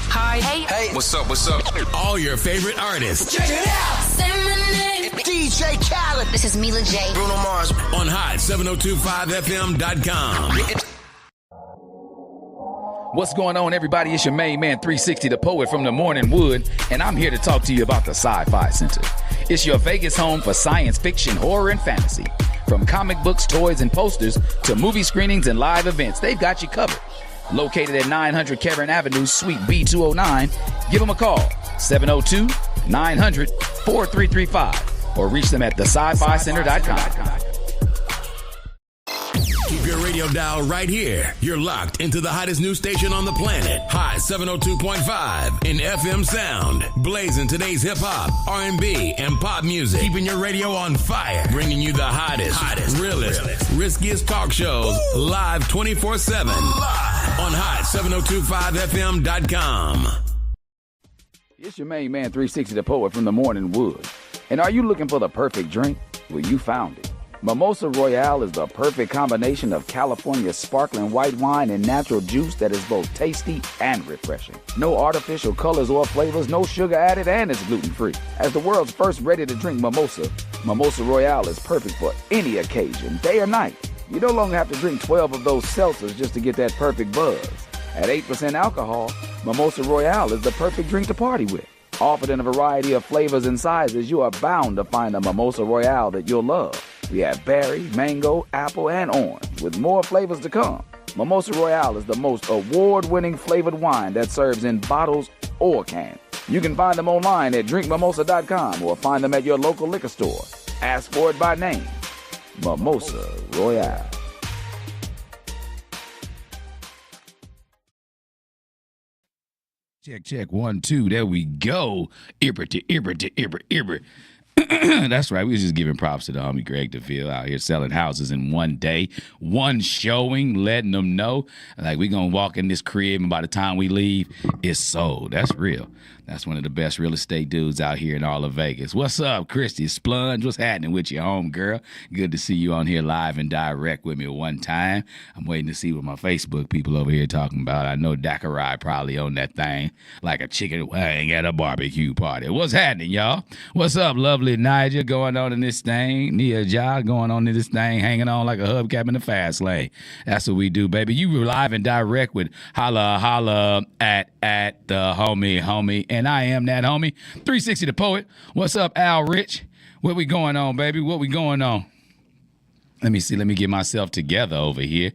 Hi. Hey. What's up? All your favorite artists. Check it out. Say my name. DJ Khaled. This is Mila J. Bruno Mars. On Hot7025FM.com. What's going on, everybody? It's your main man, 360, the poet from the Morning Wood, and I'm here to talk to you about the Sci-Fi Center. It's your Vegas home for science fiction, horror, and fantasy. From comic books, toys, and posters to movie screenings and live events, they've got you covered. Located at 900 Cameron Avenue, Suite B209, give them a call, 702-900-4335, or reach them at thescificenter.com. Keep your radio dial right here. You're locked into the hottest news station on the planet. Hot 702.5 in FM sound. Blazing today's hip-hop, R&B, and pop music. Keeping your radio on fire. Bringing you the hottest, realest, riskiest talk shows live 24/7 on Hot7025FM.com. It's your main man, 360, the poet from the Morning Wood. And are you looking for the perfect drink? Well, you found it. Mimosa Royale is the perfect combination of California sparkling white wine and natural juice that is both tasty and refreshing. No artificial colors or flavors, no sugar added, and it's gluten-free. As the world's first ready-to-drink mimosa, Mimosa Royale is perfect for any occasion, day or night. You no longer have to drink 12 of those seltzers just to get that perfect buzz. At 8% alcohol, Mimosa Royale is the perfect drink to party with. Offered in a variety of flavors and sizes, you are bound to find a Mimosa Royale that you'll love. We have berry, mango, apple, and orange, with more flavors to come. Mimosa Royale is the most award-winning flavored wine that serves in bottles or cans. You can find them online at drinkmimosa.com or find them at your local liquor store. Ask for it by name. Mimosa Royale. Check, 1, 2, there we go. Ibra. That's right. We was just giving props to the homie Greg DeVille out here selling houses in one day, one showing, letting them know, like, we going to walk in this crib and by the time we leave, it's sold. That's real. That's one of the best real estate dudes out here in all of Vegas. What's up, Christy Splunge? What's happening with you, home girl? Good to see you on here live and direct with me one time. I'm waiting to see what my Facebook people over here talking about. I know Dakarai probably on that thing like a chicken wing at a barbecue party. What's happening, y'all? What's up, lovely Niger, going on in this thing? Nia Ja going on in this thing, hanging on like a hubcap in the fast lane. That's what we do, baby. You were live and direct with Holla at the homie. And I am that homie, 360 the poet. What's up, Al Rich? What we going on, baby? What we going on? Let me see. Let me get myself together over here.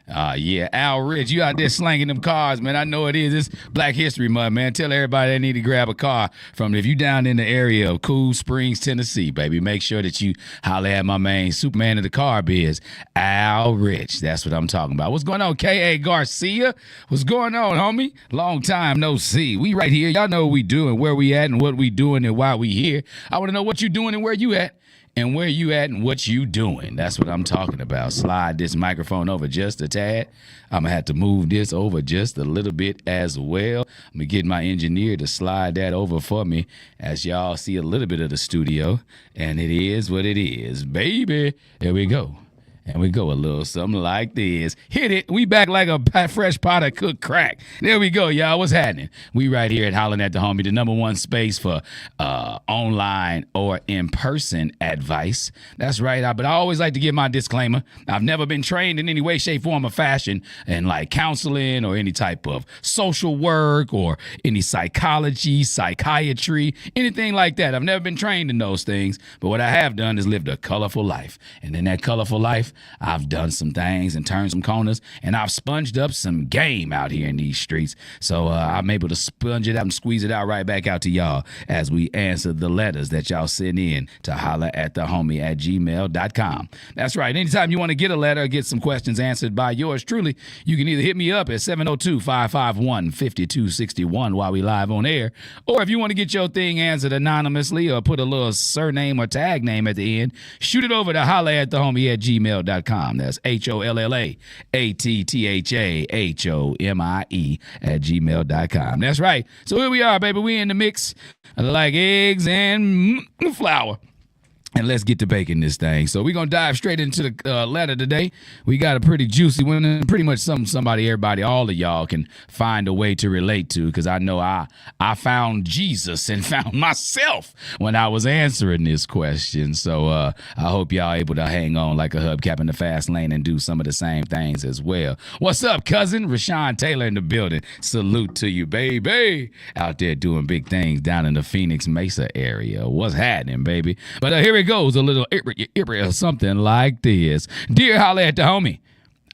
Yeah, Al Rich, you out there slanging them cars, man. I know it is. It's Black History Month, man. Tell everybody they need to grab a car from, if you down in the area of Cool Springs, Tennessee, baby, make sure that you holler at my main Superman of the car biz, Al Rich. That's what I'm talking about. What's going on, K.A. Garcia? What's going on, homie? Long time no see. We right here. Y'all know what we doing, where we at, and what we doing, and why we here. I want to know what you doing and where you at. And where you at and what you doing. That's what I'm talking about. Slide this microphone over just a tad. I'm going to have to move this over just a little bit as well. I'm going to get my engineer to slide that over for me as y'all see a little bit of the studio. And it is what it is, baby. There we go. And we go a little something like this. Hit it. We back like a fresh pot of cooked crack. There we go, y'all. What's happening? We right here at Hollin' at the Homie, the #1 space for online or in-person advice. That's right. But I always like to give my disclaimer. I've never been trained in any way, shape, form, or fashion in like counseling or any type of social work or any psychology, psychiatry, anything like that. I've never been trained in those things. But what I have done is lived a colorful life. And in that colorful life, I've done some things and turned some corners, and I've sponged up some game out here in these streets. So I'm able to sponge it out and squeeze it out right back out to y'all as we answer the letters that y'all send in to holla@thehomie@gmail.com. That's right. Anytime you want to get a letter or get some questions answered by yours truly, you can either hit me up at 702-551-5261 while we live on air, or if you want to get your thing answered anonymously or put a little surname or tag name at the end, shoot it over to holla@thehomie@gmail.com. That's HOLLAATTHAHOMIE@gmail.com. That's right. So here we are, baby. We in the mix like eggs and flour. And let's get to baking this thing. So we're going to dive straight into the letter today. We got a pretty juicy one, and pretty much somebody, everybody, all of y'all can find a way to relate to, because I know I found Jesus and found myself when I was answering this question. So I hope y'all able to hang on like a hubcap in the fast lane and do some of the same things as well. What's up, cousin? Rashawn Taylor in the building. Salute to you, baby. Out there doing big things down in the Phoenix Mesa area. What's happening, baby? But here we goes, a little or something like this. Dear Holla at the homie,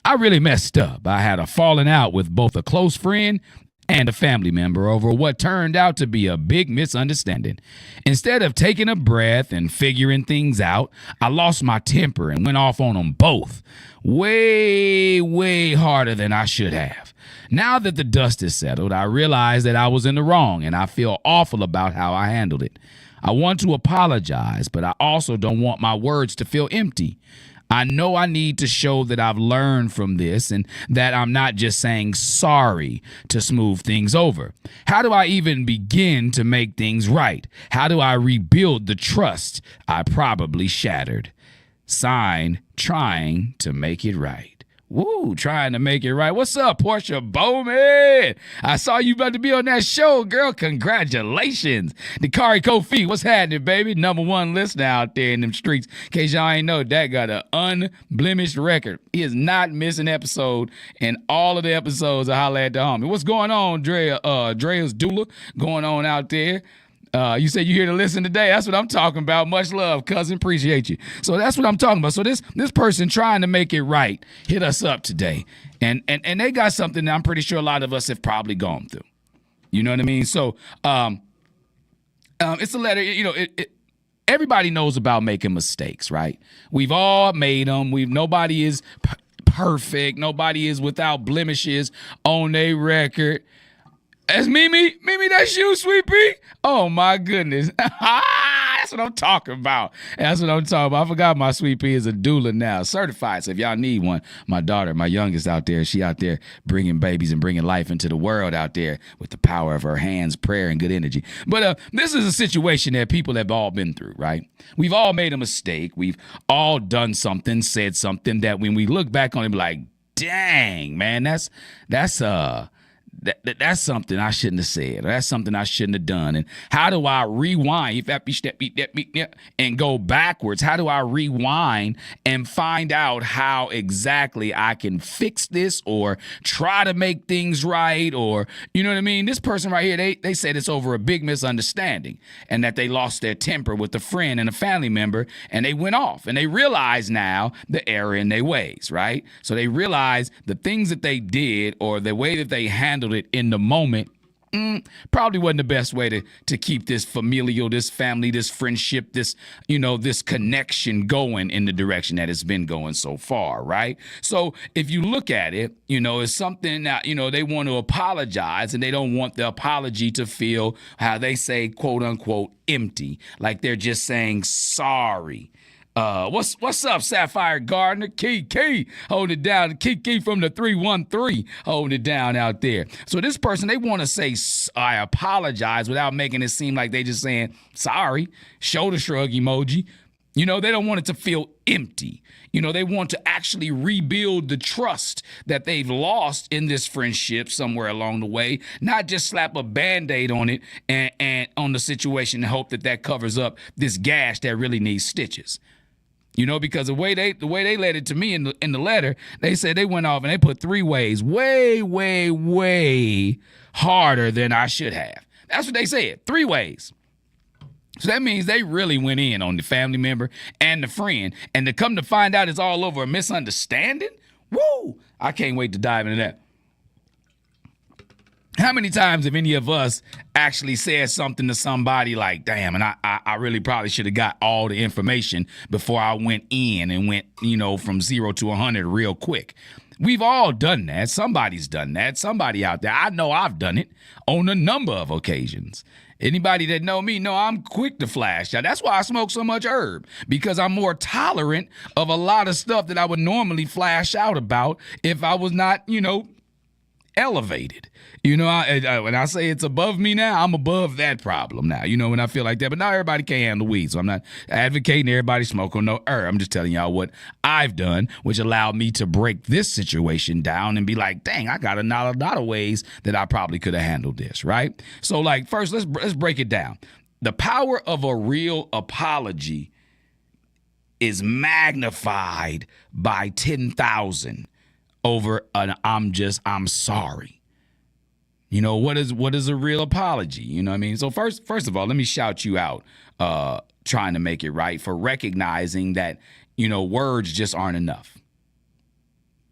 I really messed up. I had a falling out with both a close friend and a family member over what turned out to be a big misunderstanding. Instead of taking a breath and figuring things out, I lost my temper and went off on them both. Way harder than I should have. Now that the dust is settled, I realize that I was in the wrong, and I feel awful about how I handled it. I want to apologize, but I also don't want my words to feel empty. I know I need to show that I've learned from this and that I'm not just saying sorry to smooth things over. How do I even begin to make things right? How do I rebuild the trust I probably shattered? Signed, trying to make it right. Woo, trying to make it right. What's up, Portia Bowman? I saw you about to be on that show, girl. Congratulations. Dakari Kofi, what's happening, baby? #1 listener out there in them streets. In case y'all ain't know, that got an unblemished record. He is not missing an episode in all of the episodes of Holla at the Homie. What's going on, Drea's doula, going on out there? You said you're here to listen today. That's what I'm talking about. Much love, cousin. Appreciate you. So that's what I'm talking about. So this person trying to make it right hit us up today. And they got something that I'm pretty sure a lot of us have probably gone through. You know what I mean? So it's a letter, everybody knows about making mistakes, right? We've all made them. Nobody is perfect. Nobody is without blemishes on their record. That's Mimi. Mimi, that's you, Sweet Pea. Oh, my goodness. That's what I'm talking about. That's what I'm talking about. I forgot my Sweet Pea is a doula now, certified. So if y'all need one, my daughter, my youngest out there, she out there bringing babies and bringing life into the world out there with the power of her hands, prayer, and good energy. But this is a situation that people have all been through, right? We've all made a mistake. We've all done something, said something that when we look back on it, be like, dang, man, that's something I shouldn't have said. Or that's something I shouldn't have done. And how do I rewind and go backwards? How do I rewind and find out how exactly I can fix this or try to make things right? Or, you know what I mean? This person right here, they said it's over a big misunderstanding and that they lost their temper with a friend and a family member and they went off and they realize now the error in their ways, right? So they realize the things that they did or the way that they handled it in the moment probably wasn't the best way to keep this familial, this family, this friendship, this connection going in the direction that it's been going so far, right? So if you look at it, it's something that, they want to apologize and they don't want the apology to feel how they say, quote unquote, empty, like they're just saying sorry. What's up, Sapphire Gardner? Key, hold it down. Key from the 313, hold it down out there. So this person, they want to say, I apologize without making it seem like they just saying, sorry, shoulder shrug emoji. They don't want it to feel empty. They want to actually rebuild the trust that they've lost in this friendship somewhere along the way, not just slap a Band-Aid on it and on the situation and hope that covers up this gash that really needs stitches. Because the way they led it to me in the letter, they said they went off and they put 3 ways way harder than I should have. That's what they said, 3 ways. So that means they really went in on the family member and the friend. And to come to find out it's all over a misunderstanding? Woo! I can't wait to dive into that. How many times have any of us actually said something to somebody like, damn, and I really probably should have got all the information before I went in and went, from 0 to 100 real quick. We've all done that. Somebody's done that. Somebody out there. I know I've done it on a number of occasions. Anybody that know me know I'm quick to flash. Now, that's why I smoke so much herb, because I'm more tolerant of a lot of stuff that I would normally flash out about if I was not, elevated. When I say it's above me now, I'm above that problem now, when I feel like that. But now everybody can't handle weed, so I'm not advocating everybody smoke on no herb. I'm just telling y'all what I've done, which allowed me to break this situation down and be like, dang, I got a lot of ways that I probably could have handled this, right? So, like, first, let's break it down. The power of a real apology is magnified by 10,000 over an I'm sorry. What is a real apology? You know what I mean? So first of all, let me shout you out trying to make it right for recognizing that, words just aren't enough.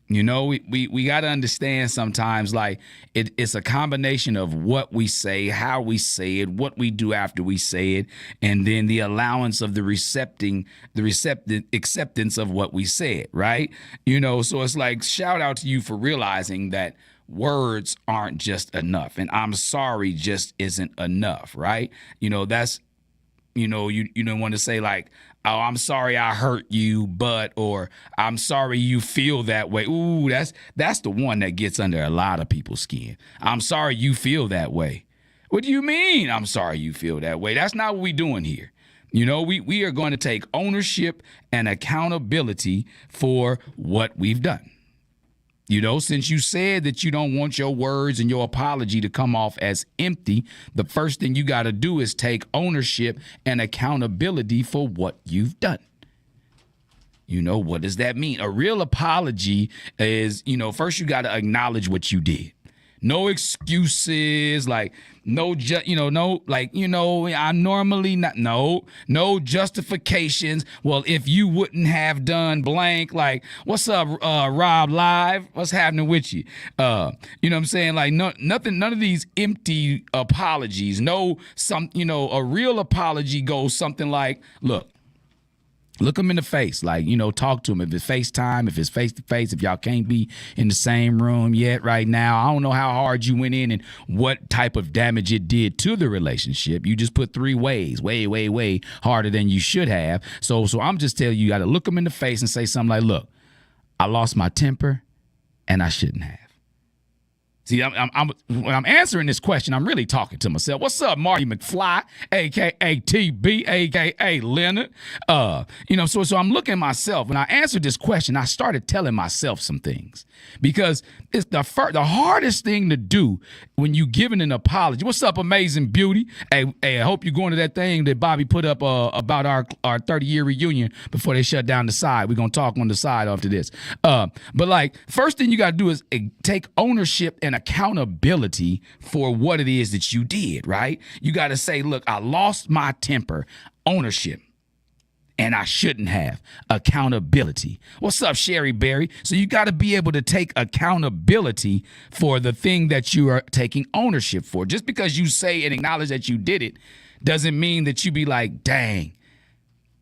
We got to understand sometimes, like, it's a combination of what we say, how we say it, what we do after we say it, and then the allowance of the acceptance of what we said, right? So it's like, shout out to you for realizing that words aren't just enough, and I'm sorry just isn't enough, right? That's, you don't want to say like, oh, I'm sorry I hurt you, or I'm sorry you feel that way. Ooh, that's the one that gets under a lot of people's skin. I'm sorry you feel that way. What do you mean I'm sorry you feel that way? That's not what we're doing here. We are going to take ownership and accountability for what we've done. Since you said that you don't want your words and your apology to come off as empty, the first thing you got to do is take ownership and accountability for what you've done. What does that mean? A real apology is, first you got to acknowledge what you did. No excuses, like I'm normally not, no justifications. Well, if you wouldn't have done blank, like, what's up, Rob Live? What's happening with you? You know what I'm saying? Like, nothing, none of these empty apologies. A real apology goes something like, look them in the face, talk to them. If it's FaceTime, if it's face-to-face, if y'all can't be in the same room yet right now, I don't know how hard you went in and what type of damage it did to the relationship. You just put 3 ways, way, way, way harder than you should have. So I'm just telling you got to look them in the face and say something like, look, I lost my temper and I shouldn't have. See, when I'm answering this question, I'm really talking to myself. What's up, Marty McFly, a.k.a. TB, a.k.a. Leonard? So I'm looking at myself. When I answered this question, I started telling myself some things. Because it's the hardest thing to do when you giving an apology. What's up, Amazing Beauty? Hey, I hope you're going to that thing that Bobby put up about our 30-year reunion before they shut down the side. We're going to talk on the side after this. But first thing you got to do is take ownership and accountability for what it is that you did, right? You got to say, look, I lost my temper. Ownership. And I shouldn't have. Accountability. What's up, Sherry Berry? So you got to be able to take accountability for the thing that you are taking ownership for. Just because you say and acknowledge that you did it doesn't mean that you be like, dang.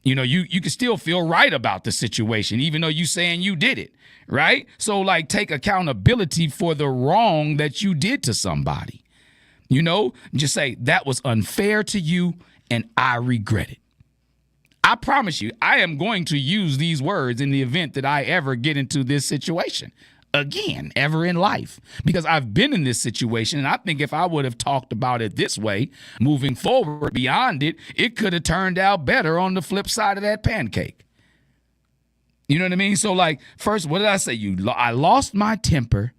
You can still feel right about the situation, even though you saying you did it, right? So take accountability for the wrong that you did to somebody. Just say that was unfair to you and I regret it. I promise you, I am going to use these words in the event that I ever get into this situation again, ever in life, because I've been in this situation. And I think if I would have talked about it this way, moving forward beyond it, it could have turned out better on the flip side of that pancake. You know what I mean? So first, what did I say? I lost my temper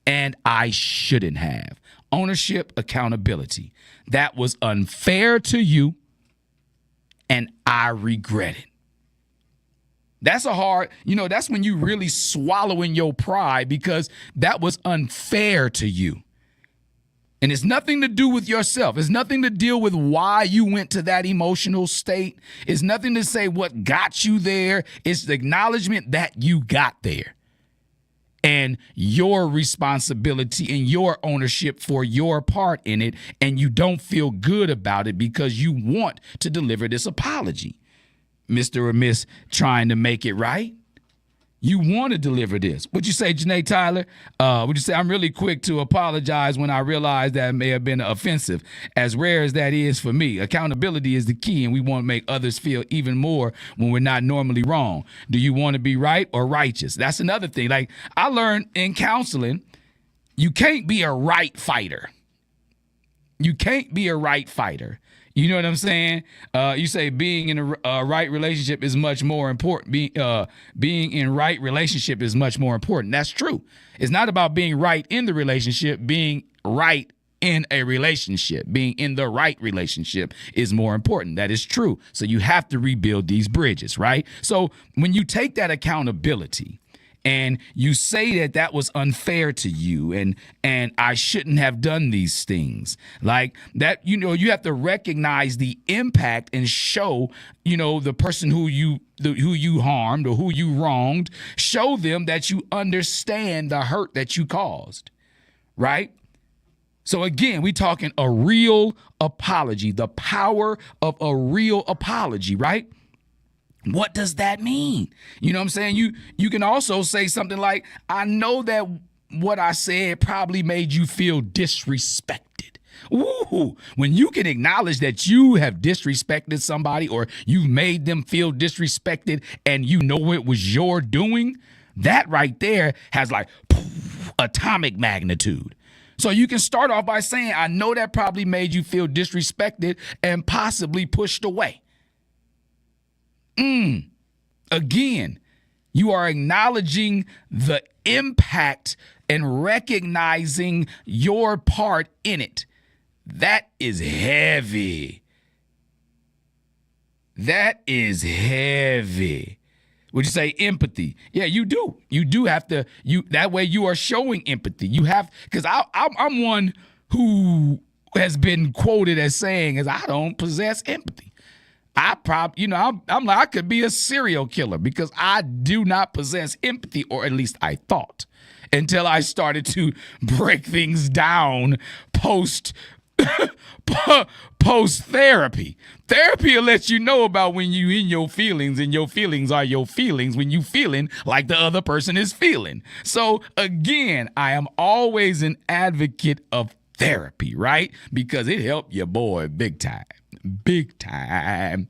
and I shouldn't have. Ownership, accountability. That was unfair to you. And I regret it. That's that's when you really swallowing your pride, because that was unfair to you. And it's nothing to do with yourself. It's nothing to deal with why you went to that emotional state. It's nothing to say what got you there. It's the acknowledgement that you got there. And your responsibility and your ownership for your part in it, and you don't feel good about it because you want to deliver this apology. Mr. or Miss trying to make it right. You want to deliver this. What'd you say, Janae Tyler? Would you say, I'm really quick to apologize when I realize that it may have been offensive, as rare as that is for me. Accountability is the key, and we want to make others feel even more when we're not normally wrong. Do you want to be right or righteous? That's another thing. I learned in counseling, you can't be a right fighter. You can't be a right fighter. You know what I'm saying? You say being in a right relationship is much more important. Being in right relationship is much more important. That's true. It's not about being right in the relationship. Being right in a relationship, being in the right relationship is more important. That is true. So you have to rebuild these bridges, right? So when you take that accountability and you say that that was unfair to you and I shouldn't have done these things like that, you have to recognize the impact and show, the person who you harmed or who you wronged, show them that you understand the hurt that you caused, right? So again, we're talking a real apology, the power of a real apology, right? What does that mean? You know what I'm saying? You can also say something like, I know that what I said probably made you feel disrespected. Ooh, when you can acknowledge that you have disrespected somebody or you've made them feel disrespected and you know it was your doing, that right there has like atomic magnitude. So you can start off by saying, I know that probably made you feel disrespected and possibly pushed away. Again, you are acknowledging the impact and recognizing your part in it. That is heavy. That is heavy. Would you say empathy? Yeah, you do. You do have to. That way you are showing empathy. You have, because I'm one who has been quoted as saying, I don't possess empathy. I'm like, I could be a serial killer because I do not possess empathy, or at least I thought, until I started to break things down post therapy. Therapy will let you know about when you in your feelings, and your feelings are your feelings when you feeling like the other person is feeling. So again, I am always an advocate of therapy, right? Because it helped your boy big time. Big time.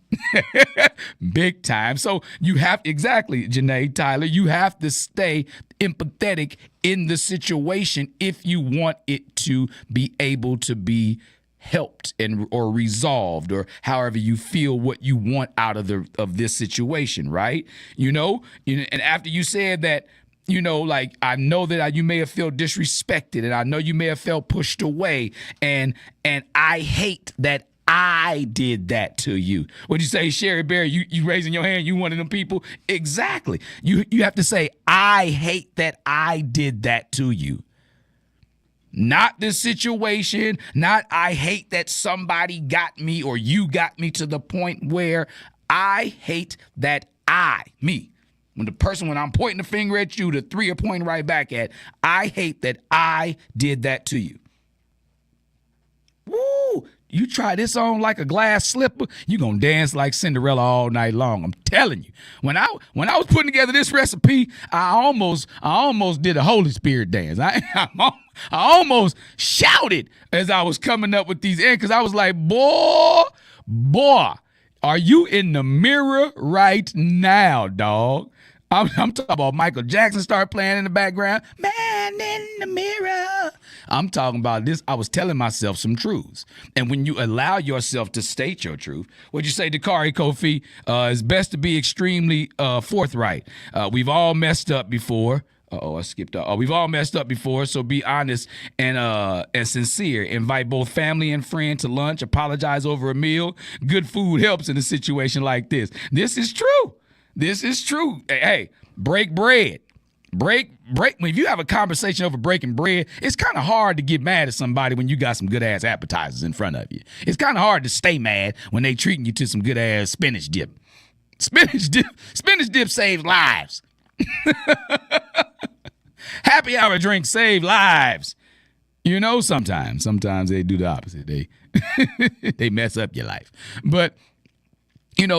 Big time. So you have, exactly, Janae, Tyler, you have to stay empathetic in the situation if you want it to be able to be helped or resolved, or however you feel what you want out of this situation, right? And after you said that, like, I know that you may have felt disrespected, and I know you may have felt pushed away, and I hate that I did that to you. What'd you say, Sherry Berry? You raising your hand? You one of them people? Exactly. You have to say, I hate that I did that to you. Not the situation, not I hate that somebody got me or you got me, to the point where I hate that me. When I'm pointing the finger at you, the three are pointing right back at, I hate that I did that to you. Woo! You try this on like a glass slipper, you gonna dance like Cinderella all night long. I'm telling you. When I was putting together this recipe, I almost did a Holy Spirit dance. I almost shouted as I was coming up with these ends, because I was like, boy, are you in the mirror right now, dog? I'm talking about Michael Jackson start playing in the background. Man in the mirror. I'm talking about this. I was telling myself some truths. And when you allow yourself to state your truth, what'd you say, Dakari Kofi? It's best to be extremely forthright. We've all messed up before. I skipped out. We've all messed up before, so be honest and sincere. Invite both family and friend to lunch. Apologize over a meal. Good food helps in a situation like this. This is true. This is true. Hey, break bread. Break. If you have a conversation over breaking bread, it's kind of hard to get mad at somebody when you got some good-ass appetizers in front of you. It's kind of hard to stay mad when they treating you to some good-ass spinach dip. Spinach dip saves lives. Happy hour drinks save lives. Sometimes they do the opposite. They mess up your life. But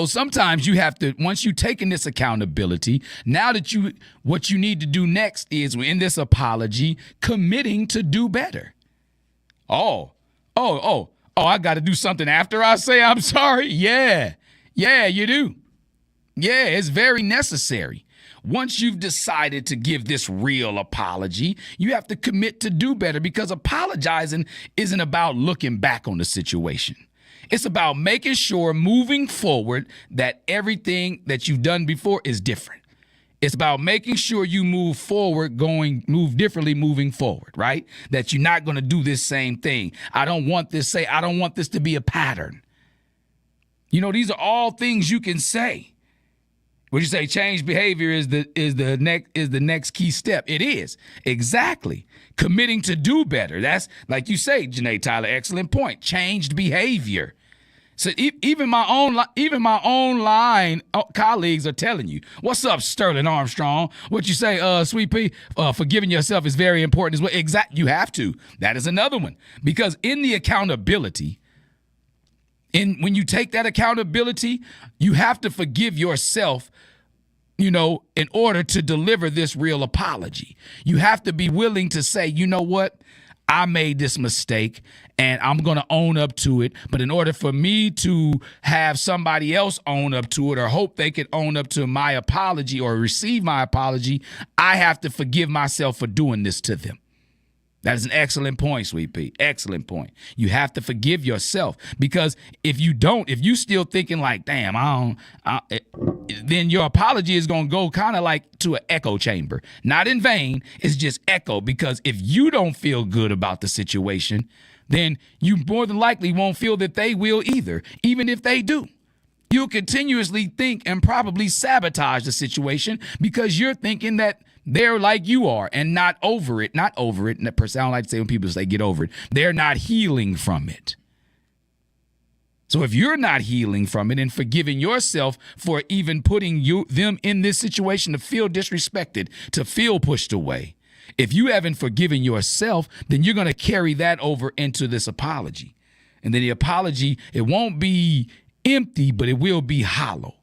sometimes you have to, once you've taken this accountability, now that what you need to do next is, in this apology, committing to do better. Oh, I got to do something after I say I'm sorry? Yeah, you do. Yeah, it's very necessary. once you've decided to give this real apology, you have to commit to do better, because apologizing isn't about looking back on the situation. It's about making sure moving forward that everything that you've done before is different. It's about making sure you move differently moving forward, right? That you're not going to do this same thing. I don't want this to be a pattern. You know, these are all things you can say. Would you say change behavior is the next key step? It is. Exactly. Committing to do better. That's, like you say, Janae Tyler, excellent point. Changed behavior. So even my own line colleagues are telling you, what's up, Sterling Armstrong? What you say, Sweet Pea? Forgiving yourself is very important as well. You have to. That is another one. Because in the accountability, when you take that accountability, you have to forgive yourself, you know, in order to deliver this real apology. You have to be willing to say, you know what? I made this mistake and I'm going to own up to it. But in order for me to have somebody else own up to it, or hope they could own up to my apology or receive my apology, I have to forgive myself for doing this to them. That is an excellent point, Sweet Pea. Excellent point. You have to forgive yourself, because if you still thinking like, damn, then your apology is going to go kind of like to an echo chamber. Not in vain. It's just echo, because if you don't feel good about the situation, then you more than likely won't feel that they will either, even if they do. You'll continuously think and probably sabotage the situation because you're thinking that they're like you are and not over it. Not over it. And that sound like to say when people say get over it, they're not healing from it. So if you're not healing from it and forgiving yourself for even putting them in this situation to feel disrespected, to feel pushed away, if you haven't forgiven yourself, then you're going to carry that over into this apology. And then the apology, it won't be empty, but it will be hollow.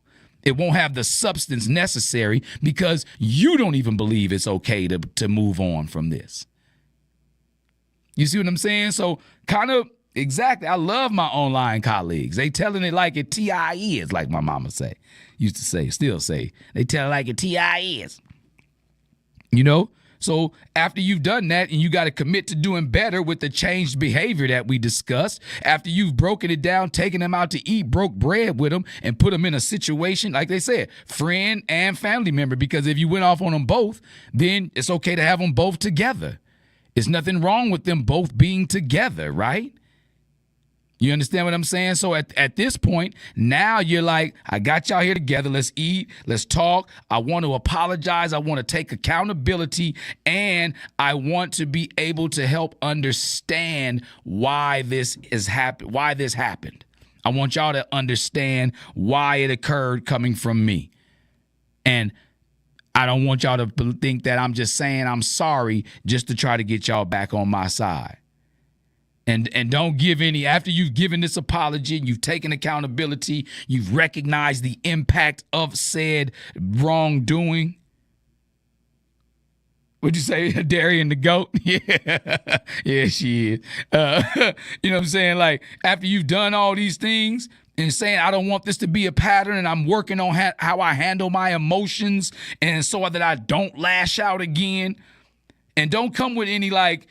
It won't have the substance necessary because you don't even believe it's okay to move on from this. You see what I'm saying? So kind of exactly. I love my online colleagues. They telling it like it T.I. is, like my mama used to say, still say. They tell it like it T.I. is. You know? So after you've done that and you got to commit to doing better with the changed behavior that we discussed, after you've broken it down, taken them out to eat, broke bread with them, and put them in a situation, like they said, friend and family member, because if you went off on them both, then it's okay to have them both together. There's nothing wrong with them both being together, right? You understand what I'm saying? So at this point, now you're like, I got y'all here together. Let's eat. Let's talk. I want to apologize. I want to take accountability. And I want to be able to help understand why this happened. I want y'all to understand why it occurred coming from me. And I don't want y'all to think that I'm just saying I'm sorry just to try to get y'all back on my side. And don't give any, after you've given this apology, you've taken accountability, you've recognized the impact of said wrongdoing. What'd you say, Darian the goat? Yeah, yeah, she is. You know what I'm saying? Like, after you've done all these things and saying, I don't want this to be a pattern, and I'm working on how I handle my emotions and so that I don't lash out again. And don't come with any like,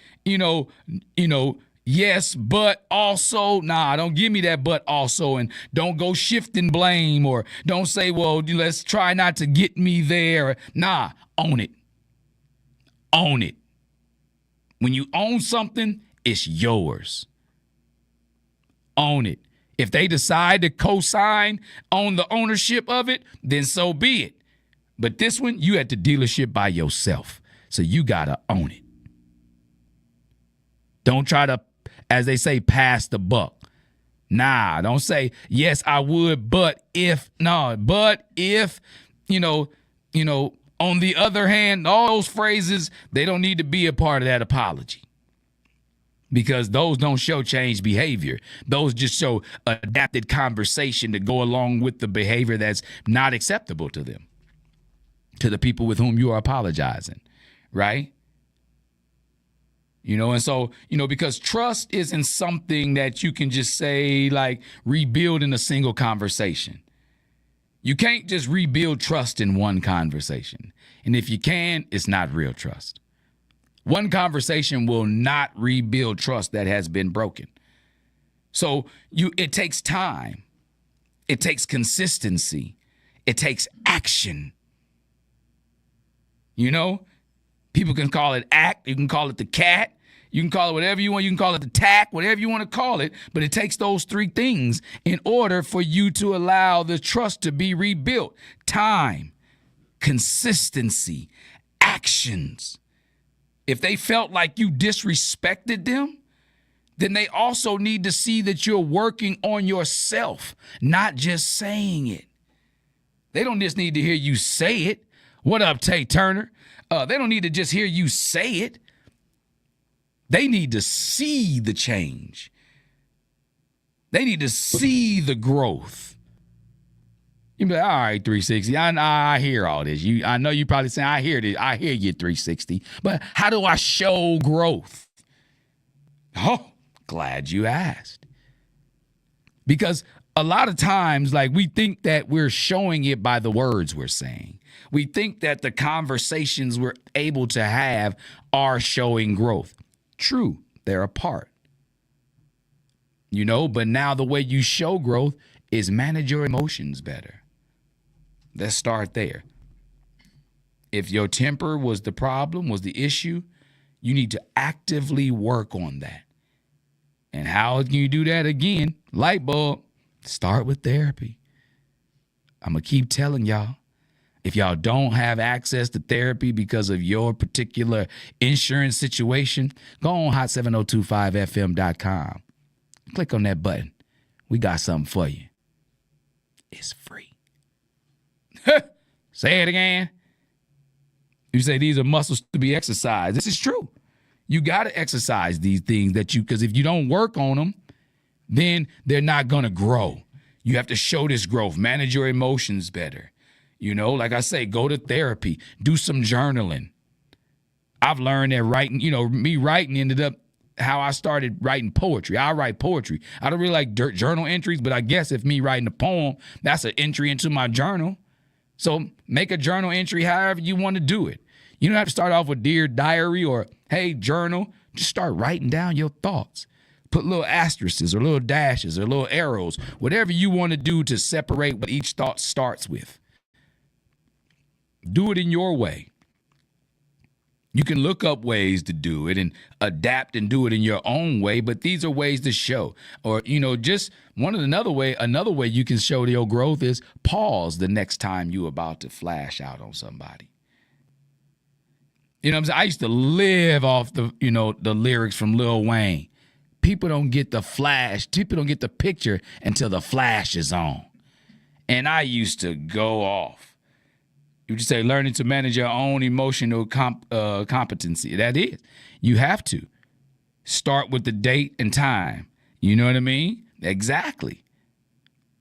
yes, but also, don't give me that but also, and don't go shifting blame, or don't say, well, let's try not to get me there. Own it. Own it. When you own something, it's yours. Own it. If they decide to co-sign on the ownership of it, then so be it. But this one, you at the dealership by yourself, so you gotta own it. Don't try to, as they say, pass the buck. Don't say, yes, I would, but if, on the other hand, all those phrases, they don't need to be a part of that apology, because those don't show changed behavior. Those just show adapted conversation to go along with the behavior that's not acceptable to them, to the people with whom you are apologizing, right? And so, because trust isn't something that you can just say, like, rebuild in a single conversation. You can't just rebuild trust in one conversation. And if you can, it's not real trust. One conversation will not rebuild trust that has been broken. So it takes time. It takes consistency. It takes action. You know, people can call it act. You can call it the cat. You can call it whatever you want. You can call it the tack, whatever you want to call it. But it takes those three things in order for you to allow the trust to be rebuilt. Time, consistency, actions. If they felt like you disrespected them, then they also need to see that you're working on yourself, not just saying it. They don't just need to hear you say it. What up, Tay Turner? They don't need to just hear you say it. They need to see the change. They need to see the growth. You be like, all right, 360. I hear all this. I know you probably saying, I hear this. I hear you, 360. But how do I show growth? Oh, glad you asked. Because a lot of times, like, we think that we're showing it by the words we're saying. We think that the conversations we're able to have are showing growth. True, they're a part. You know, but now the way you show growth is manage your emotions better. Let's start there. If your temper was the problem, was the issue, you need to actively work on that. And how can you do that again? Light bulb. Start with therapy. I'm going to keep telling y'all. If y'all don't have access to therapy because of your particular insurance situation, go on hot7025fm.com. Click on that button. We got something for you. It's free. Say it again. You say these are muscles to be exercised. This is true. You got to exercise these things because if you don't work on them, then they're not going to grow. You have to show this growth. Manage your emotions better. You know, like I say, go to therapy, do some journaling. I've learned that writing, me writing ended up how I started writing poetry. I write poetry. I don't really like journal entries, but I guess if me writing a poem, that's an entry into my journal. So make a journal entry however you want to do it. You don't have to start off with Dear Diary or Hey Journal. Just start writing down your thoughts. Put little asterisks or little dashes or little arrows, whatever you want to do to separate what each thought starts with. Do it in your way. You can look up ways to do it and adapt and do it in your own way, but these are ways to show. Or, just another way you can show your growth is pause the next time you're about to flash out on somebody. You know what I'm saying? I used to live off the lyrics from Lil Wayne. People don't get the flash. People don't get the picture until the flash is on. And I used to go off. You just say learning to manage your own emotional competency. That is. You have to. Start with the date and time. You know what I mean? Exactly.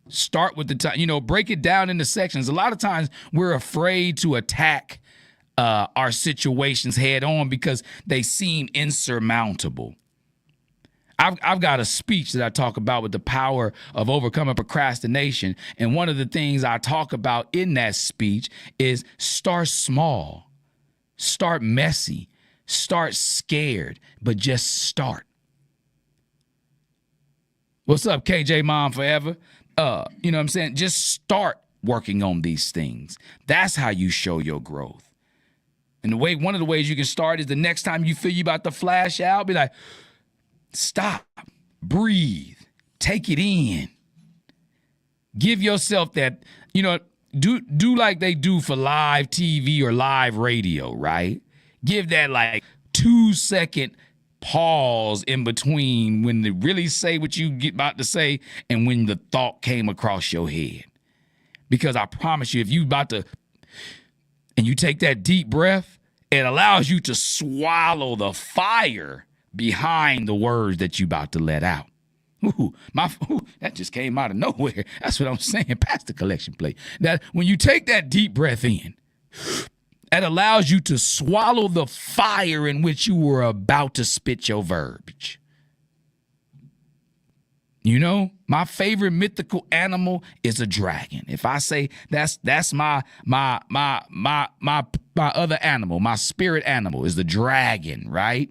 Start with the time. Break it down into sections. A lot of times we're afraid to attack our situations head on because they seem insurmountable. I've got a speech that I talk about with the power of overcoming procrastination. And one of the things I talk about in that speech is start small, start messy, start scared, but just start. What's up, KJ Mom Forever? You know what I'm saying? Just start working on these things. That's how you show your growth. And one of the ways you can start is the next time you feel you about to flash out, be like, stop, breathe, take it in. Give yourself that, do like they do for live TV or live radio, right? Give that like 2-second pause in between when they really say what you get about to say and when the thought came across your head. Because I promise you, if you about to, and you take that deep breath, it allows you to swallow the fire behind the words that you about to let out. That just came out of nowhere. That's what I'm saying. Pass the collection plate. That when you take that deep breath in, it allows you to swallow the fire in which you were about to spit your verbiage. You know, my favorite mythical animal is a dragon. If I say that's my other animal, my spirit animal is the dragon, right?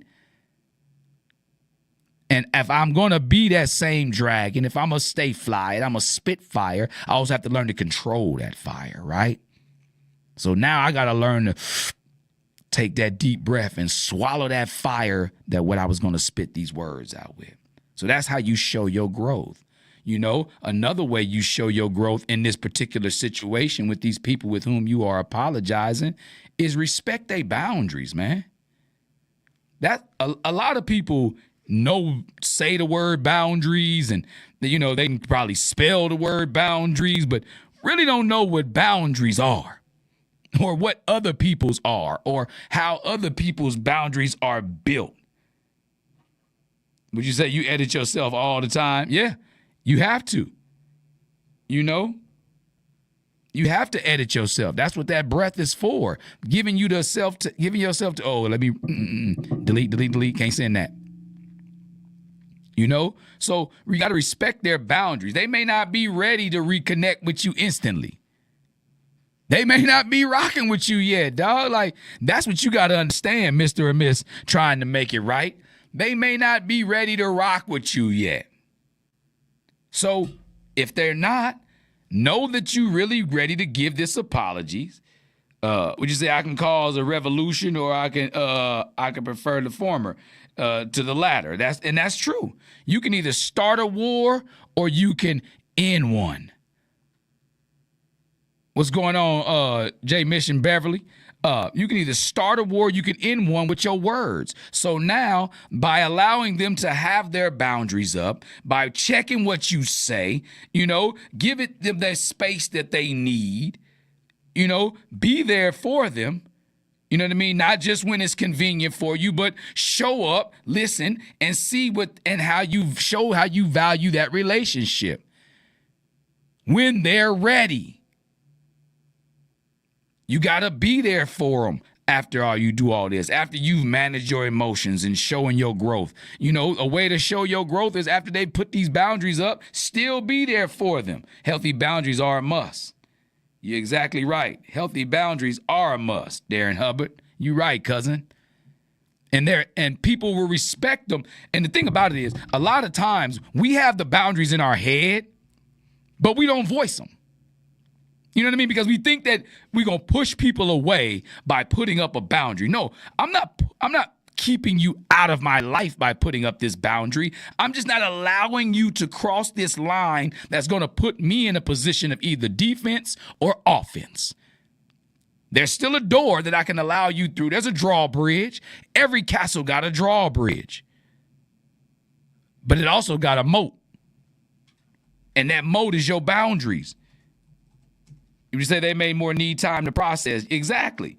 And if I'm going to be that same dragon, if I'm going to stay fly and I'm going to spit fire, I also have to learn to control that fire, right? So now I got to learn to take that deep breath and swallow that fire that what I was going to spit these words out with. So that's how you show your growth. You know, another way you show your growth in this particular situation with these people with whom you are apologizing is respect their boundaries, man. That a lot of people say the word boundaries and, you know, they can probably spell the word boundaries, but really don't know what boundaries are or what other people's are or how other people's boundaries are built. Would you say you edit yourself all the time? Yeah, you have to. You know, you have to edit yourself. That's what that breath is for. Giving yourself to, oh, let me delete, can't send that. You know, so we got to respect their boundaries. They may not be ready to reconnect with you instantly. They may not be rocking with you yet, dog. Like, that's what you got to understand, Mr. or Miss trying to make it right. They may not be ready to rock with you yet. So if they're not, know that you're really ready to give this apologies. Would you say I can cause a revolution or I can prefer the former to the latter? That's true. You can either start a war or you can end one. What's going on, J Mission Beverly? You can either start a war, you can end one with your words. So now, by allowing them to have their boundaries up, by checking what you say, you know, give them that space that they need, you know, be there for them. You know what I mean? Not just when it's convenient for you, but show up, listen, and see how you value that relationship. When they're ready. You got to be there for them after all you do all this, after you've managed your emotions and showing your growth. You know, a way to show your growth is after they put these boundaries up, still be there for them. Healthy boundaries are a must. You're exactly right. Healthy boundaries are a must, Darren Hubbard. You're right, cousin. And people will respect them. And the thing about it is, a lot of times we have the boundaries in our head, but we don't voice them. You know what I mean? Because we think that we're going to push people away by putting up a boundary. No, I'm not keeping you out of my life by putting up this boundary. I'm just not allowing you to cross this line that's going to put me in a position of either defense or offense. There's still a door that I can allow you through. There's a drawbridge. Every castle got a drawbridge. But it also got a moat. And that moat is your boundaries. You say they may more need time to process. Exactly.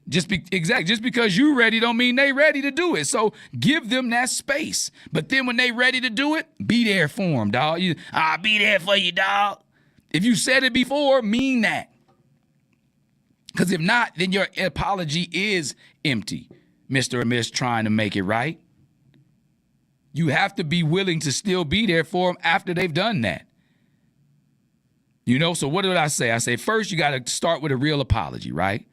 Just because you ready don't mean they ready to do it. So give them that space. But then when they ready to do it, be there for them, dog. I'll be there for you, dog. If you said it before, mean that. Because if not, then your apology is empty, Mr. or Miss trying to make it right. You have to be willing to still be there for them after they've done that. You know, so what did I say? I say, first, you got to start with a real apology, right?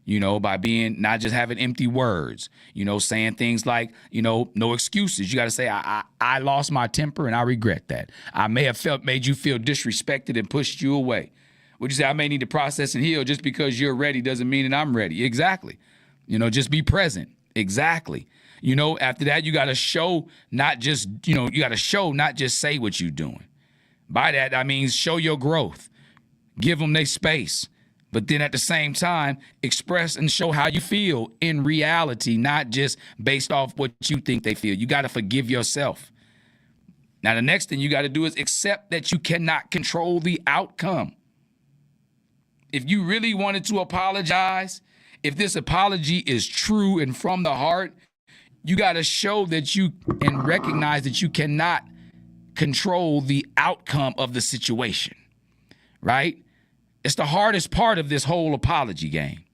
You know, by being not just having empty words, you know, saying things like, you know, no excuses. You got to say, I lost my temper and I regret that. I may have made you feel disrespected and pushed you away. Would you say I may need to process and heal? Just because you're ready doesn't mean that I'm ready. Exactly. You know, just be present. Exactly. You know, after that, you got to show, not just say what you're doing. By that, I mean show your growth. Give them their space. But then at the same time, express and show how you feel in reality, not just based off what you think they feel. You got to forgive yourself. Now, the next thing you got to do is accept that you cannot control the outcome. If you really wanted to apologize, if this apology is true and from the heart, you got to show that you and recognize that you cannot control the outcome of the situation, right? It's the hardest part of this whole apology game.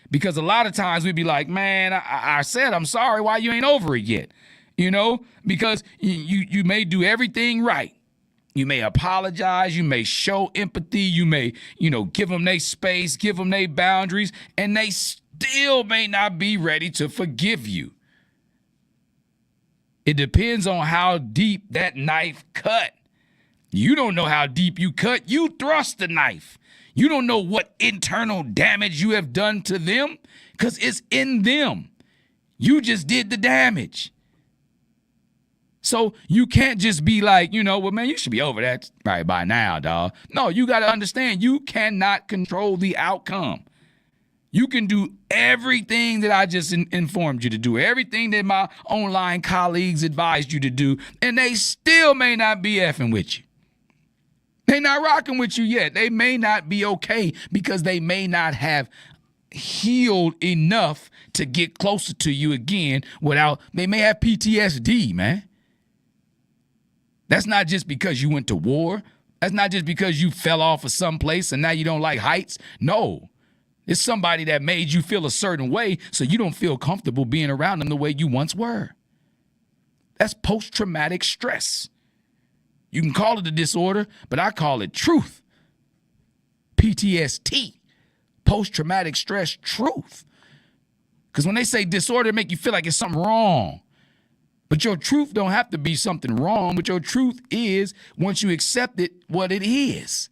Because a lot of times we'd be like, man, I said I'm sorry, why you ain't over it yet? because you may do everything right. You may apologize, you may show empathy, you may, give them their space, give them their boundaries, and they still may not be ready to forgive you. It depends on how deep that knife cut. You don't know how deep you cut. You thrust the knife. You don't know what internal damage you have done to them because it's in them. You just did the damage. So you can't just be like, well, man, you should be over that right by now, dog. No, you got to understand you cannot control the outcome. You can do everything that I just informed you to do, everything that my online colleagues advised you to do, and they still may not be effing with you. They're not rocking with you yet. They may not be okay because they may not have healed enough to get closer to you again they may have PTSD, man. That's not just because you went to war. That's not just because you fell off of someplace and now you don't like heights. No, it's somebody that made you feel a certain way so you don't feel comfortable being around them the way you once were. That's post-traumatic stress. You can call it a disorder, but I call it truth. PTSD, post-traumatic stress truth. Because when they say disorder, it make you feel like it's something wrong. But your truth don't have to be something wrong, but your truth is, once you accept it, what it is.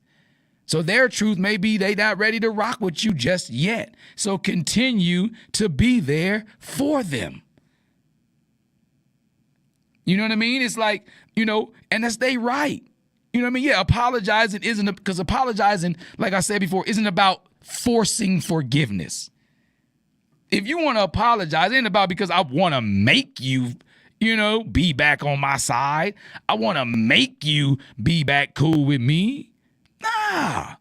So their truth may be they not ready to rock with you just yet. So continue to be there for them. You know what I mean? It's like, and that's they right. You know what I mean? Yeah, apologizing because apologizing, like I said before, isn't about forcing forgiveness. If you want to apologize, it ain't about because I want to make you be back on my side. I want to make you be back cool with me. Nah.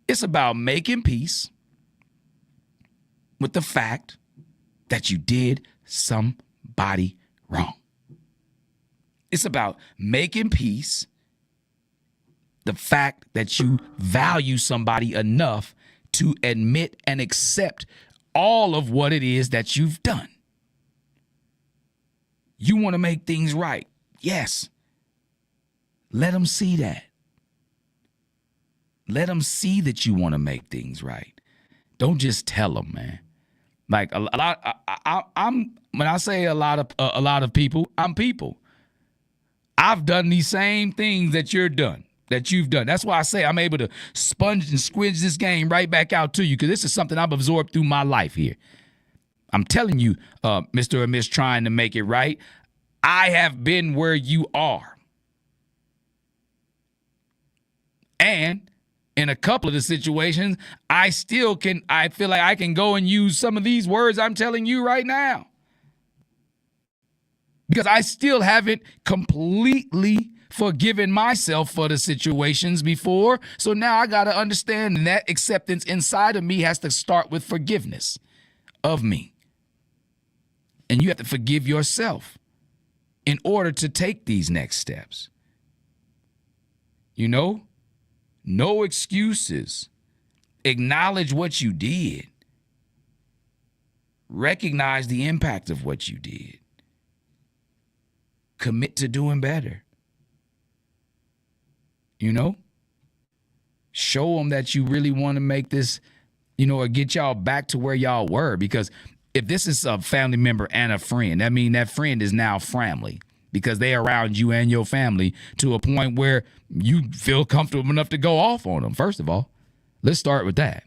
It's about making peace with the fact that you did somebody wrong. It's about making peace the fact that you value somebody enough to admit and accept all of what it is that you've done. You want to make things right. Yes. Let them see that. Let them see that you want to make things right. Don't just tell them, man. Like a lot, when I say a lot of people, I'm people. I've done these same things that you've done. That's why I say I'm able to sponge and squidge this game right back out to you, because this is something I've absorbed through my life here. I'm telling you, Mr. or Miss trying to make it right, I have been where you are. And in a couple of the situations, I feel like I can go and use some of these words I'm telling you right now. Because I still haven't completely forgiven myself for the situations before. So now I got to understand that acceptance inside of me has to start with forgiveness of me. And you have to forgive yourself in order to take these next steps. No excuses. Acknowledge what you did. Recognize the impact of what you did. Commit to doing better. Show them that you really want to make this, or get y'all back to where y'all were. Because if this is a family member and a friend, that means that friend is now family, because they're around you and your family to a point where you feel comfortable enough to go off on them. First of all, let's start with that.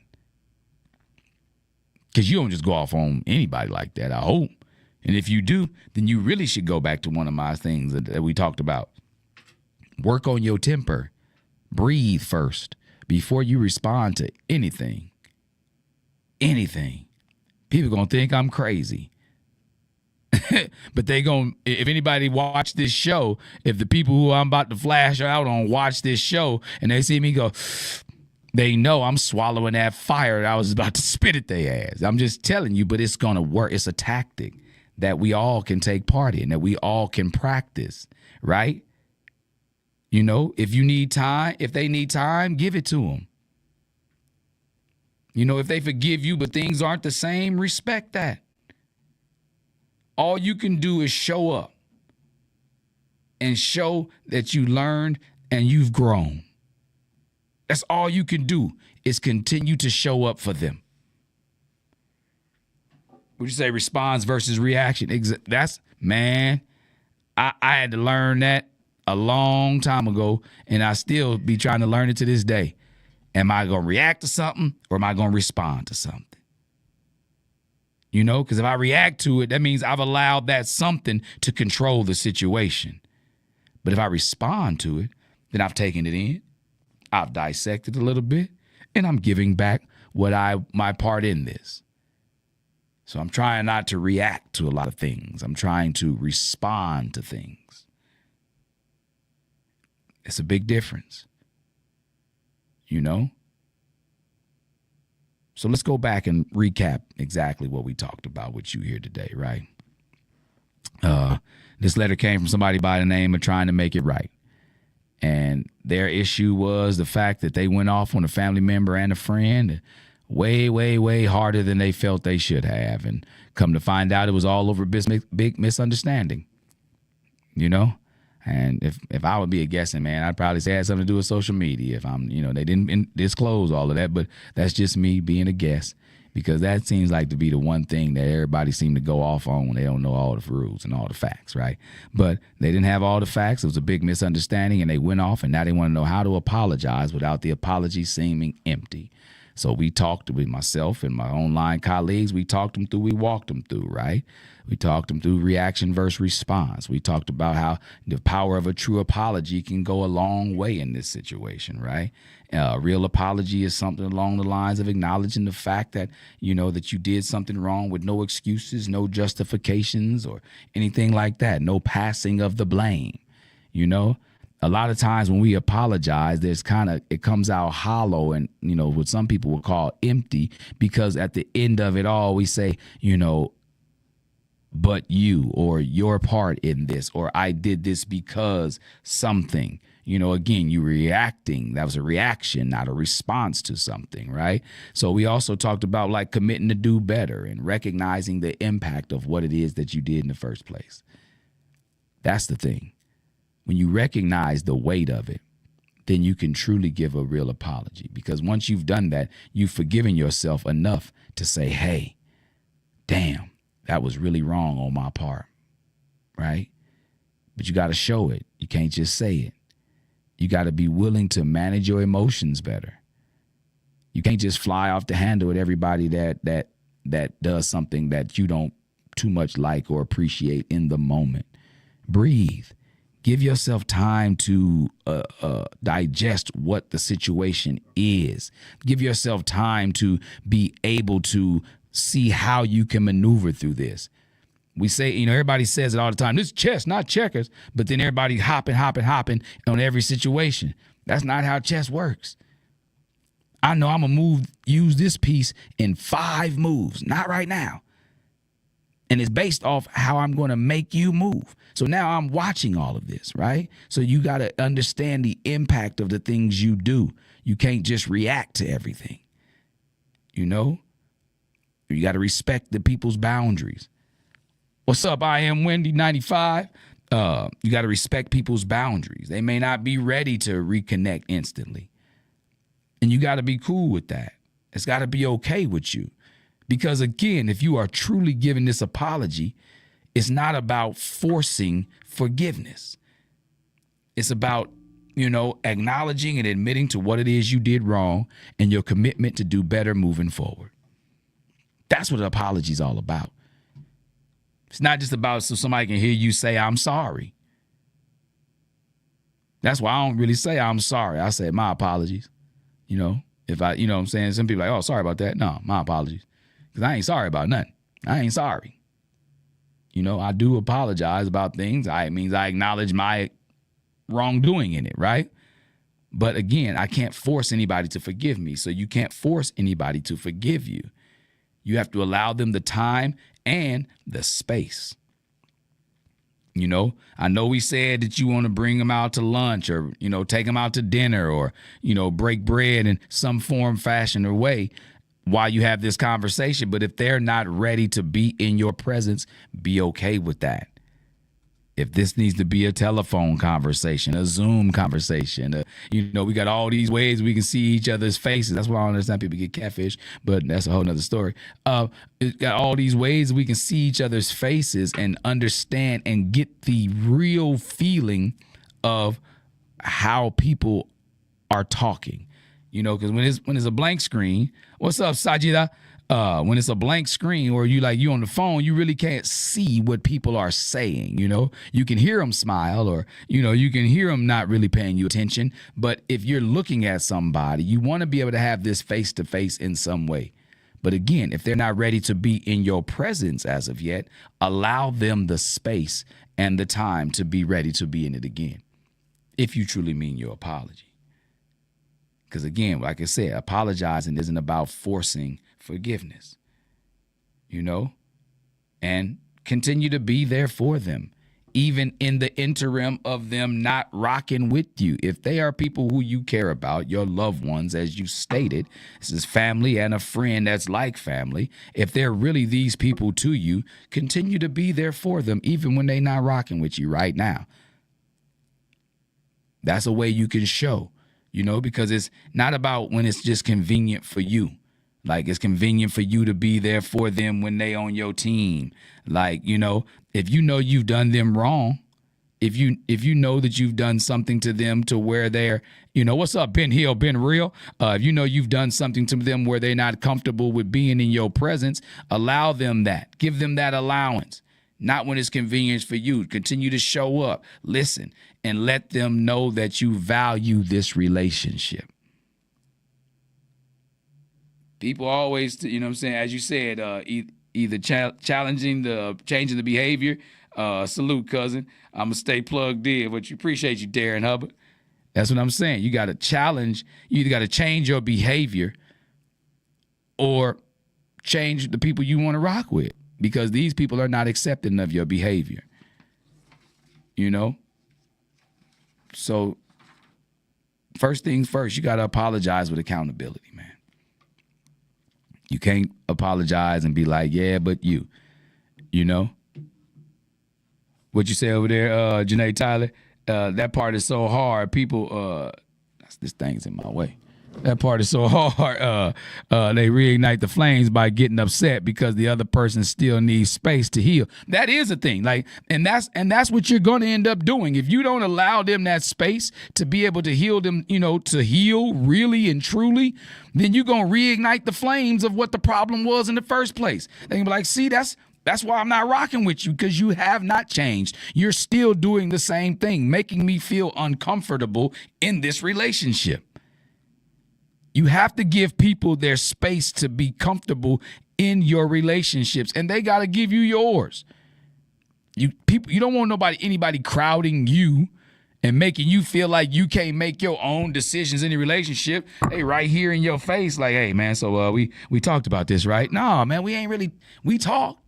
Because you don't just go off on anybody like that, I hope. And if you do, then you really should go back to one of my things that we talked about. Work on your temper. Breathe first before you respond to anything. Anything. People going to think I'm crazy. But if anybody watch this show, if the people who I'm about to flash out on watch this show and they see me go, they know I'm swallowing that fire that I was about to spit at their ass. I'm just telling you, but it's going to work. It's a tactic that we all can take part in, that we all can practice, right? If you need time, if they need time, give it to them. If they forgive you, but things aren't the same, respect that. All you can do is show up. and show that you learned and you've grown. That's all you can do is continue to show up for them. Would you say response versus reaction? That's, man, I had to learn that a long time ago, and I still be trying to learn it to this day. Am I going to react to something or am I going to respond to something? You know, because if I react to it, that means I've allowed that something to control the situation. But if I respond to it, then I've taken it in, I've dissected a little bit, and I'm giving back my part in this. So I'm trying not to react to a lot of things. I'm trying to respond to things. It's a big difference, you know? So let's go back and recap exactly what we talked about with you here today, right? This letter came from somebody by the name of Trying to Make It Right. And their issue was the fact that they went off on a family member and a friend way, way, way harder than they felt they should have. And come to find out it was all over big misunderstanding, you know? And if I would be a guessing man, I'd probably say it had something to do with social media. If I'm, you know, they didn't disclose all of that, but that's just me being a guess, because that seems like to be the one thing that everybody seemed to go off on when they don't know all the rules and all the facts, right? But they didn't have all the facts. It was a big misunderstanding, and they went off, and now they want to know how to apologize without the apology seeming empty. So we talked with myself and my online colleagues. We talked them through, we walked them through, right? We talked them through reaction versus response. We talked about how the power of a true apology can go a long way in this situation, right? Real apology is something along the lines of acknowledging the fact that, you know, that you did something wrong with no excuses, no justifications or anything like that. No passing of the blame, you know? A lot of times when we apologize, it comes out hollow and, you know, what some people would call empty, because at the end of it all, we say, you know, but you, or your part in this, or I did this because something, you know, again, you reacting. That was a reaction, not a response to something, right? So we also talked about like committing to do better and recognizing the impact of what it is that you did in the first place. That's the thing. When you recognize the weight of it, then you can truly give a real apology. Because once you've done that, you've forgiven yourself enough to say, hey, damn, that was really wrong on my part, right? But you got to show it. You can't just say it. You got to be willing to manage your emotions better. You can't just fly off the handle at everybody that does something that you don't too much like or appreciate in the moment. Breathe. Give yourself time to digest what the situation is. Give yourself time to be able to see how you can maneuver through this. We say, you know, everybody says it all the time, this is chess, not checkers, but then everybody hopping on every situation. That's not how chess works. I know I'm going to use this piece in 5 moves, not right now. And it's based off how I'm going to make you move. So now I'm watching all of this, right? So you got to understand the impact of the things you do. You can't just react to everything. You know? You got to respect the people's boundaries. What's up? I am Wendy 95. You got to respect people's boundaries. They may not be ready to reconnect instantly. And you got to be cool with that. It's got to be okay with you. Because again, if you are truly giving this apology, it's not about forcing forgiveness. It's about, you know, acknowledging and admitting to what it is you did wrong and your commitment to do better moving forward. That's what an apology is all about. It's not just about so somebody can hear you say, I'm sorry. That's why I don't really say I'm sorry. I say my apologies. You know, if I, you know what I'm saying? Some people are like, oh, sorry about that. No, my apologies. Because I ain't sorry about nothing. I ain't sorry. You know, I do apologize about things. It means I acknowledge my wrongdoing in it, right? But again, I can't force anybody to forgive me. So you can't force anybody to forgive you. You have to allow them the time and the space. You know, I know we said that you want to bring them out to lunch or, you know, take them out to dinner or, you know, break bread in some form, fashion, or way while you have this conversation. But if they're not ready to be in your presence, be okay with that. If this needs to be a telephone conversation, a Zoom conversation, we got all these ways we can see each other's faces. That's why I don't understand people get catfish, but that's a whole nother story. It got all these ways we can see each other's faces and understand and get the real feeling of how people are talking. Because when it's a blank screen, what's up, Sajida? When it's a blank screen or you on the phone, you really can't see what people are saying. You can hear them smile or, you can hear them not really paying you attention. But if you're looking at somebody, you want to be able to have this face to face in some way. But again, if they're not ready to be in your presence as of yet, allow them the space and the time to be ready to be in it again. If you truly mean your apology. Because again, like I said, apologizing isn't about forcing forgiveness, and continue to be there for them, even in the interim of them not rocking with you. If they are people who you care about, your loved ones, as you stated, this is family and a friend that's like family. If they're really these people to you, continue to be there for them, even when they're not rocking with you right now. That's a way you can show, because it's not about when it's just convenient for you. Like it's convenient for you to be there for them when they on your team. Like, if you've done them wrong, if you know that you've done something to them to where they're, what's up, Ben Hill, Ben Real? If you've done something to them where they're not comfortable with being in your presence, allow them that. Give them that allowance. Not when it's convenient for you. Continue to show up, listen, and let them know that you value this relationship. People always, as you said, either changing the behavior. Salute, cousin. I'm going to stay plugged in, but you appreciate you, Darren Hubbard. That's what I'm saying. You got to challenge. You either got to change your behavior or change the people you want to rock with, because these people are not accepting of your behavior. So first things first, you got to apologize with accountability, man. You can't apologize and be like, yeah, but you what you say over there, Janae Tyler, that part is so hard. People, this thing's in my way. That part is so hard. They reignite the flames by getting upset because the other person still needs space to heal. That is a thing. And that's what you're going to end up doing. If you don't allow them that space to be able to heal them, to heal really and truly, then you're going to reignite the flames of what the problem was in the first place. They can be like, see, that's why I'm not rocking with you, because you have not changed. You're still doing the same thing, making me feel uncomfortable in this relationship. You have to give people their space to be comfortable in your relationships, and they got to give you yours. You don't want anybody crowding you and making you feel like you can't make your own decisions in the relationship. They right here in your face, like, hey man, so we talked about this, right? No, man, we talked.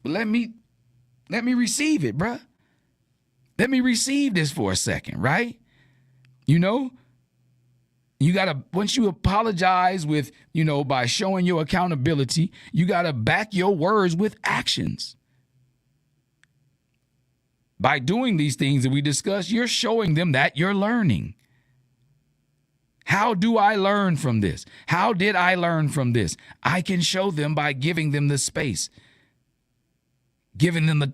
But let me receive it, bruh. Let me receive this for a second, right? You got to, once you apologize with, by showing your accountability, you got to back your words with actions. By doing these things that we discussed, you're showing them that you're learning. How do I learn from this? How did I learn from this? I can show them by giving them the space. Giving them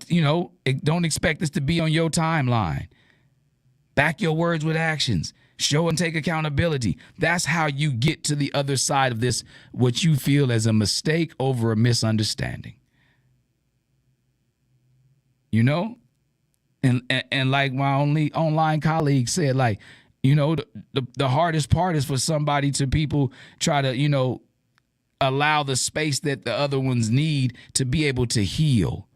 don't expect this to be on your timeline. Back your words with actions. Show and take accountability. That's how you get to the other side of this, what you feel as a mistake over a misunderstanding. And like my only online colleague said, the hardest part is for somebody to people try to, allow the space that the other ones need to be able to heal.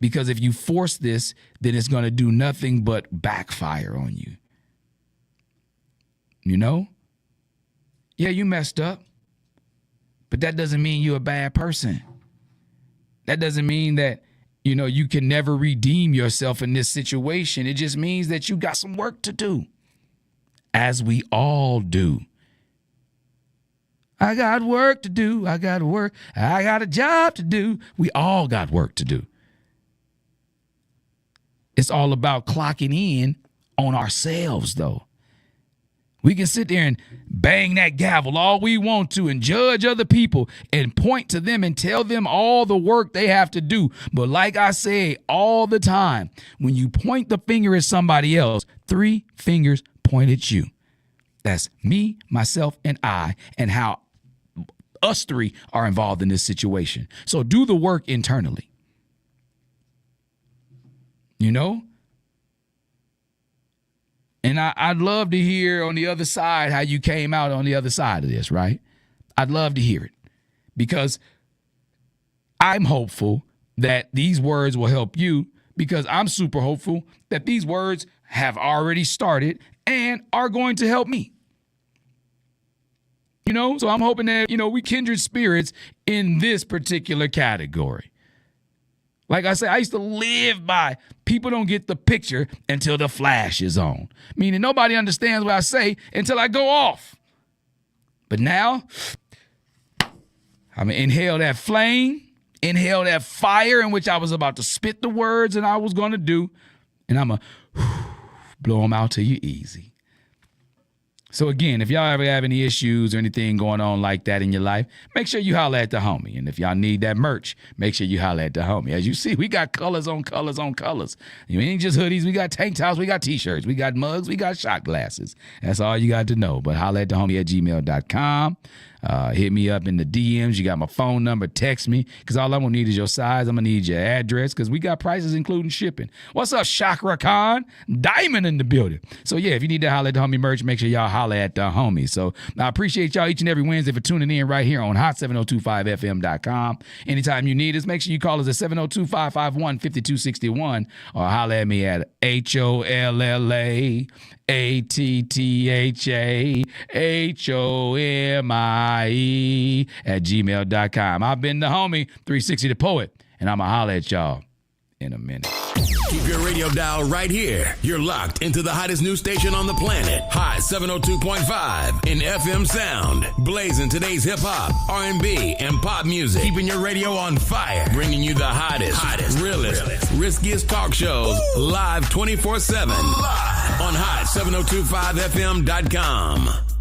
Because if you force this, then it's going to do nothing but backfire on you. Yeah, you messed up, but that doesn't mean you're a bad person. That doesn't mean that, you can never redeem yourself in this situation. It just means that you got some work to do, as we all do. I got work to do. I got work. I got a job to do. We all got work to do. It's all about clocking in on ourselves, though. We can sit there and bang that gavel all we want to and judge other people and point to them and tell them all the work they have to do. But like I say all the time, when you point the finger at somebody else, 3 fingers point at you. That's me, myself, and I, and how us 3 are involved in this situation. So do the work internally. You know? And I'd love to hear on the other side how you came out on the other side of this, right? I'd love to hear it because I'm hopeful that these words will help you because I'm super hopeful that these words have already started and are going to help me. You know, so I'm hoping that, we kindred spirits in this particular category. Like I said, I used to live by people don't get the picture until the flash is on. Meaning nobody understands what I say until I go off. But now, I'm going to inhale that flame, inhale that fire in which I was about to spit the words and I was going to do, and I'm going to blow them out to you easy. So again, if y'all ever have any issues or anything going on like that in your life, make sure you holler at the homie. And if y'all need that merch, make sure you holler at the homie. As you see, we got colors on colors on colors. It ain't just hoodies. We got tank tops. We got T-shirts. We got mugs. We got shot glasses. That's all you got to know. But holler at the homie at gmail.com. Hit me up in the DMs. You got my phone number. Text me because all I'm going to need is your size. I'm going to need your address because we got prices including shipping. What's up, Chakra Khan? Diamond in the building. So, yeah, if you need to holler at the homie merch, make sure y'all holler at the homie. So, I appreciate y'all each and every Wednesday for tuning in right here on hot7025fm.com. Anytime you need us, make sure you call us at 702-551-5261 or holler at me at HOLLAATTHAHOMIE at gmail.com. I've been the homie, 360 the poet, and I'm going to holler at y'all in a minute. Keep your radio dial right here. You're locked into the hottest news station on the planet. Hot 702.5 in FM sound. Blazing today's hip-hop, R&B, and pop music. Keeping your radio on fire. Bringing you the hottest, realest, riskiest talk shows live 24/7 on hot702.5fm.com.